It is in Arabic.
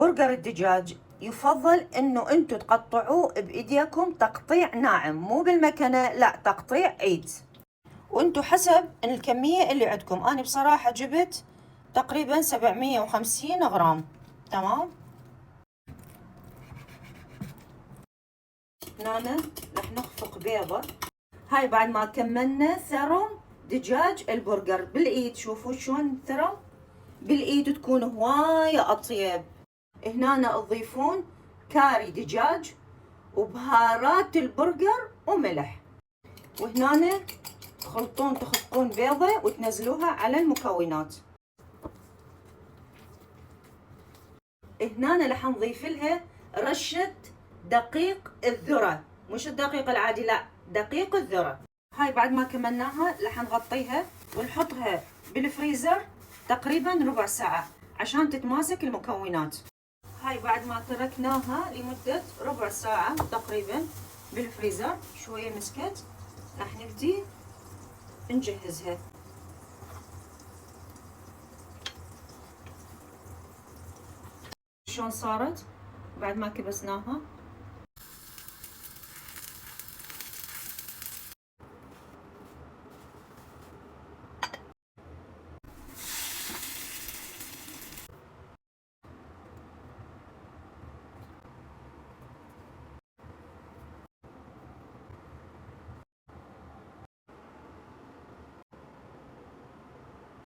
برجر الدجاج يفضل انه انتو تقطعوه بايديكم تقطيع ناعم، مو بالمكنة، لا تقطيع ايد، وانتو حسب الكمية اللي عندكم. انا بصراحة جبت تقريبا 750 غرام. تمام. هنا رح نخفق بيضة. هاي بعد ما كملنا ثرم دجاج البرجر بالايد. شوفوا شلون ثرم بالايد تكون هواية اطيب. هنا تضيفون كاري دجاج وبهارات البرجر وملح، وهنا تخفقون بيضة وتنزلوها على المكونات. هنا راح نضيف لها رشة دقيق الذرة، مش الدقيق العادي، لا دقيق الذرة. هاي بعد ما كملناها راح نغطيها ونحطها بالفريزر تقريبا ربع ساعة عشان تتماسك المكونات. هاي بعد ما تركناها لمدة ربع ساعة تقريبا بالفريزر، شوية مسكت، راح نبدي نجهزها. شلون صارت بعد ما كبسناها؟